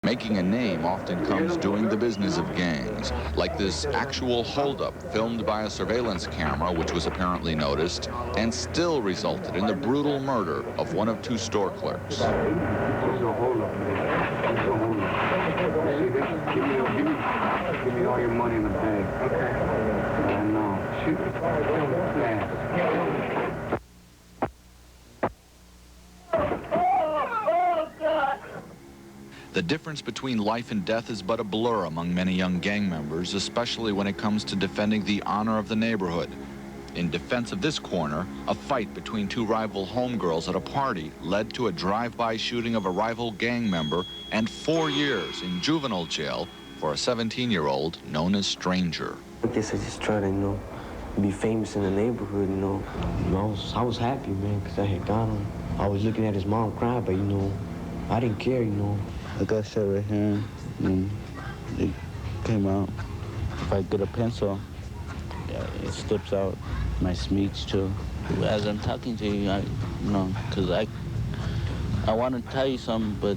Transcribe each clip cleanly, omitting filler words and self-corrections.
Making a name often comes doing the business of gangs, like this actual holdup filmed by a surveillance camera, which was apparently noticed, and still resulted in the brutal murder of one of two store clerks. Give me all your money in the bag. Okay. No. Shoot. The difference between life and death is but a blur among many young gang members, especially when it comes to defending the honor of the neighborhood. In defense of this corner, a fight between two rival homegirls at a party led to a drive-by shooting of a rival gang member and 4 years in juvenile jail for a 17-year-old known as Stranger. I guess I just tried to, be famous in the neighborhood, I was happy, man, because I had got him. I was looking at his mom cry, but, I didn't care, I got shot right here, and it came out. If I get a pencil, it slips out. My smeats, too. As I'm talking to you, because I want to tell you something, but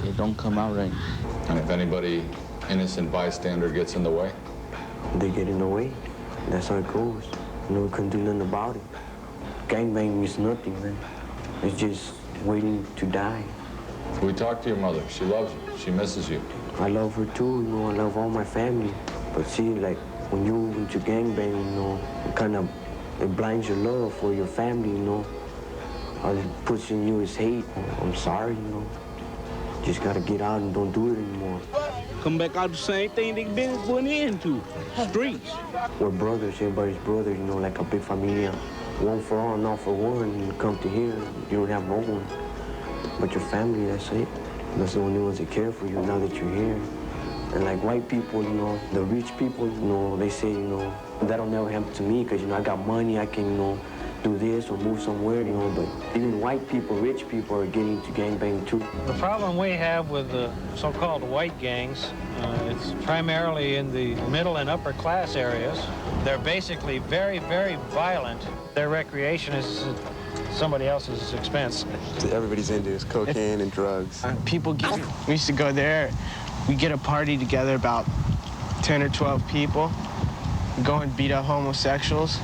it don't come out right. And if anybody, innocent bystander, gets in the way? They get in the way. That's how it goes. We couldn't do nothing about it. Gangbang is nothing, man. It's just waiting to die. We talked to your mother. She loves you. She misses you. I love her too, I love all my family. But see, like, when you move into gangbang, it blinds your love for your family, All it puts in you is hate. I'm sorry, Just gotta get out and don't do it anymore. Come back out the same thing they been putting into, streets. We're brothers, everybody's brother, like a big familia. One for all, not for one. You come to here, you don't have no one. But your family, that's it. That's the only ones that care for you now that you're here. And like white people, the rich people, they say, that'll never happen to me because, I got money, I can, do this or move somewhere, but even white people, rich people are getting into gangbang too. The problem we have with the so-called white gangs, it's primarily in the middle and upper class areas. They're basically very, very violent. Their recreation is at somebody else's expense. Everybody's into is cocaine and drugs. We used to go there, we get a party together, about 10 or 12 people, go and beat up homosexuals.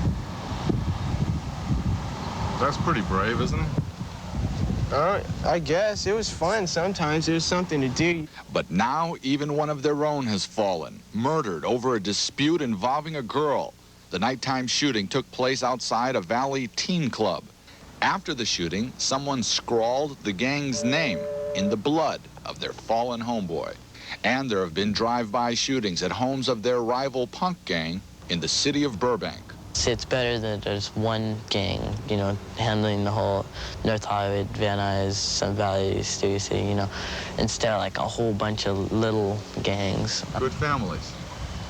That's pretty brave, isn't it? I guess. It was fun sometimes. There was something to do. But now even one of their own has fallen, murdered over a dispute involving a girl. The nighttime shooting took place outside a Valley teen club. After the shooting, someone scrawled the gang's name in the blood of their fallen homeboy. And there have been drive-by shootings at homes of their rival punk gang in the city of Burbank. It's better that there's one gang, handling the whole North Hollywood, Van Nuys, Sun Valley, Studio City, instead of like a whole bunch of little gangs. Good families.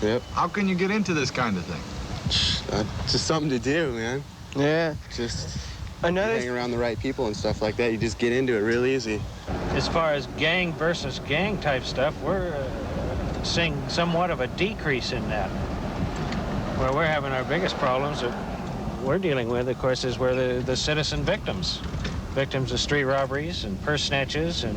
Yep. How can you get into this kind of thing? Just something to do, man. Yeah. Just hang around the right people and stuff like that. You just get into it real easy. As far as gang versus gang type stuff, we're seeing somewhat of a decrease in that. Where we're having our biggest problems that we're dealing with, of course, is where the citizen victims of street robberies and purse snatches and,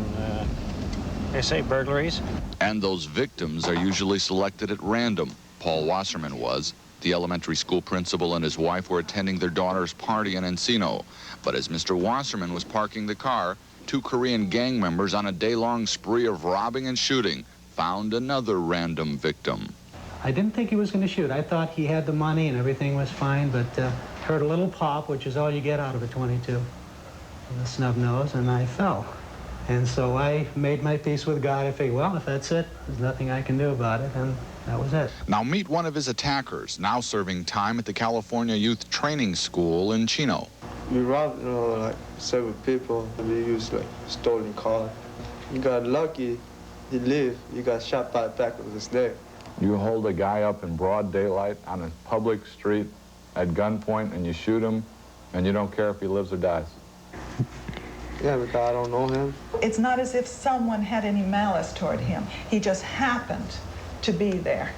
they say, burglaries. And those victims are usually selected at random. Paul Wasserman was. The elementary school principal and his wife were attending their daughter's party in Encino. But as Mr. Wasserman was parking the car, two Korean gang members on a day-long spree of robbing and shooting found another random victim. I didn't think he was going to shoot. I thought he had the money and everything was fine, but heard a little pop, which is all you get out of a .22, a snub nose, and I fell. And so I made my peace with God. I figured, well, if that's it, there's nothing I can do about it, and that was it. Now meet one of his attackers, now serving time at the California Youth Training School in Chino. We robbed, like several people. We used like stolen cars. You got lucky, he lived. You got shot by the back of his neck. You hold a guy up in broad daylight on a public street at gunpoint and you shoot him and you don't care if he lives or dies. Yeah, because I don't know him. It's not as if someone had any malice toward him. He just happened to be there.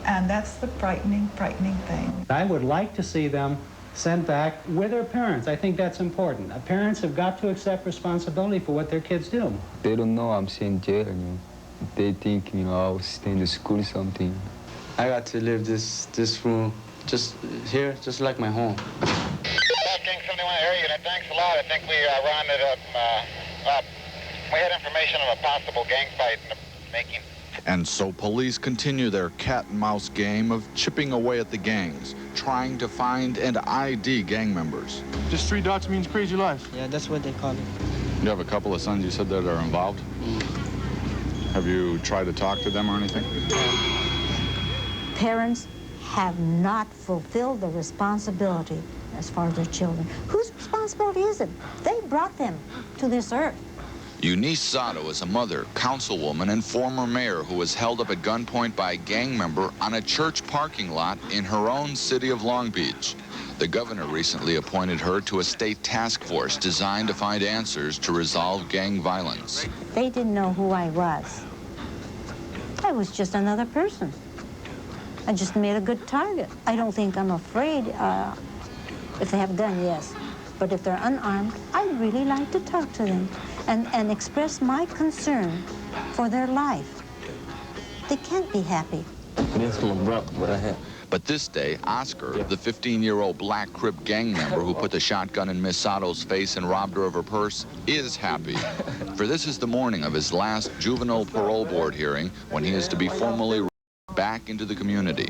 And that's the frightening thing. I would like to see them sent back with their parents. I think that's important. Parents have got to accept responsibility for what their kids do. They don't know I'm in jail. they think, you know, I was staying to school or something. I got to live this room just here, just like my home. King 71 area unit, thanks a lot. I think we rounded up. We had information of a possible gang fight in the making. And so police continue their cat-and-mouse game of chipping away at the gangs, trying to find and ID gang members. Just 3 dots means crazy life. Yeah, that's what they call it. You have a couple of sons you said that are involved? Have you tried to talk to them or anything? Parents have not fulfilled the responsibility as far as their children. Whose responsibility is it? They brought them to this earth. Eunice Sato is a mother, councilwoman, and former mayor who was held up at gunpoint by a gang member on a church parking lot in her own city of Long Beach. The governor recently appointed her to a state task force designed to find answers to resolve gang violence. They didn't know who I was. I was just another person. I just made a good target. I don't think I'm afraid. If they have a gun, yes. But if they're unarmed, I'd really like to talk to them and express my concern for their life. They can't be happy. But this day, Oscar, the 15-year-old Black Crip gang member who put the shotgun in Miss Sato's face and robbed her of her purse, is happy. For this is the morning of his last juvenile parole board hearing when he is to be formally back into the community.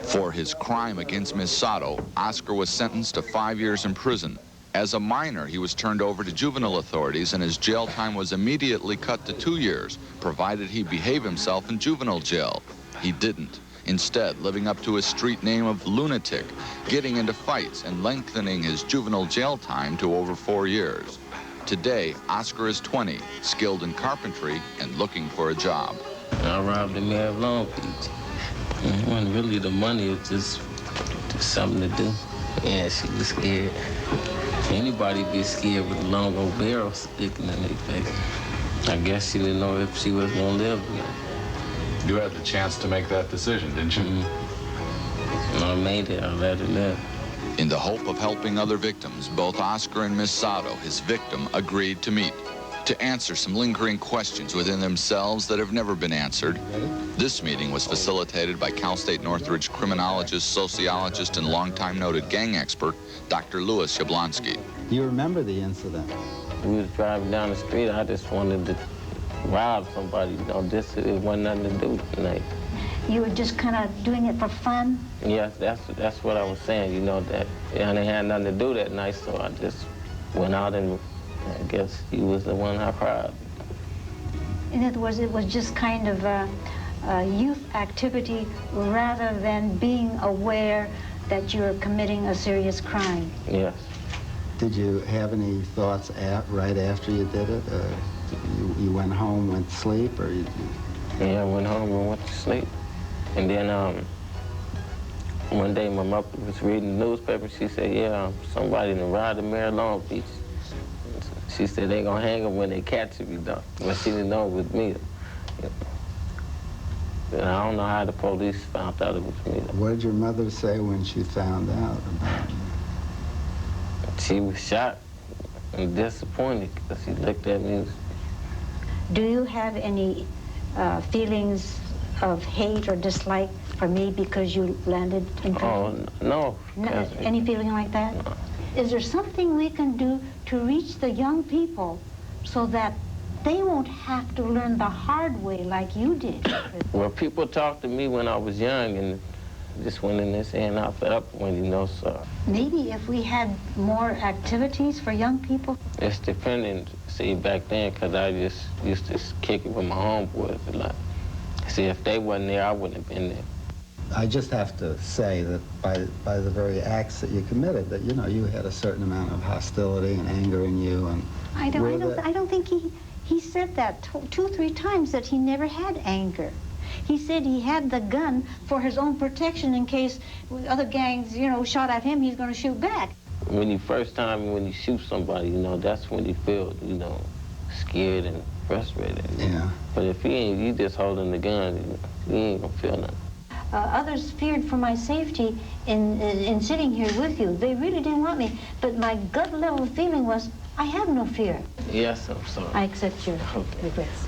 For his crime against Miss Sato, Oscar was sentenced to 5 years in prison. As a minor, he was turned over to juvenile authorities and his jail time was immediately cut to 2 years, provided he behave himself in juvenile jail. He didn't. Instead, living up to his street name of lunatic, getting into fights and lengthening his juvenile jail time to over 4 years. Today, Oscar is 20, skilled in carpentry and looking for a job. I robbed the mayor of Long Beach. It wasn't really the money, it was just something to do. Yeah, she was scared. Anybody be scared with a long old barrel sticking in their face. I guess she didn't know if she was gonna live. You had the chance to make that decision, didn't you? I made it, I let her live. In the hope of helping other victims, both Oscar and Miss Sato, his victim, agreed to meet, to answer some lingering questions within themselves that have never been answered. This meeting was facilitated by Cal State Northridge criminologist, sociologist, and longtime noted gang expert, Dr. Louis Jablonski. Do you remember the incident? We was driving down the street, I just wanted to rob somebody, you know, it wasn't nothing to do tonight. You were just kind of doing it for fun? Yes, that's what I was saying, you know, that I didn't have nothing to do that night, so I just went out and I guess he was the one I cried. In other words, it was just kind of a youth activity rather than being aware that you're committing a serious crime. Yes. Did you have any thoughts right after you did it? You went home, went to sleep, or you? Yeah, I went home and went to sleep. And then one day my mother was reading the newspaper. She said, yeah, somebody done robbed the mayor of Long Beach. She said they gonna hang him when they catch him, you know. But she didn't know it was me. And I don't know how the police found out it was me. What did your mother say when she found out about it? She was shocked and disappointed because she looked at me. Do you have any feelings of hate or dislike for me because you landed in prison? Oh, no. Any feeling like that? No. Is there something we can do to reach the young people so that they won't have to learn the hard way like you did? Well, people talked to me when I was young and just went in there saying I fed up when, you know, so. Maybe if we had more activities for young people? It's dependent, see, back then, because I just used to kick it with my homeboys a lot. See, if they wasn't there, I wouldn't have been there. I just have to say that by the very acts that you committed, that, you know, you had a certain amount of hostility and anger in you. And I don't think he said that 2 or 3 times, that he never had anger. He said he had the gun for his own protection in case other gangs, you know, shot at him, he's going to shoot back. When you shoot somebody, you know, that's when you feel, you know, scared and frustrated. Yeah. But if you just holding the gun, you ain't gonna feel nothing. Others feared for my safety in sitting here with you. They really didn't want me, but my gut level feeling was, I have no fear. Yes, I'm sorry. I accept your regrets.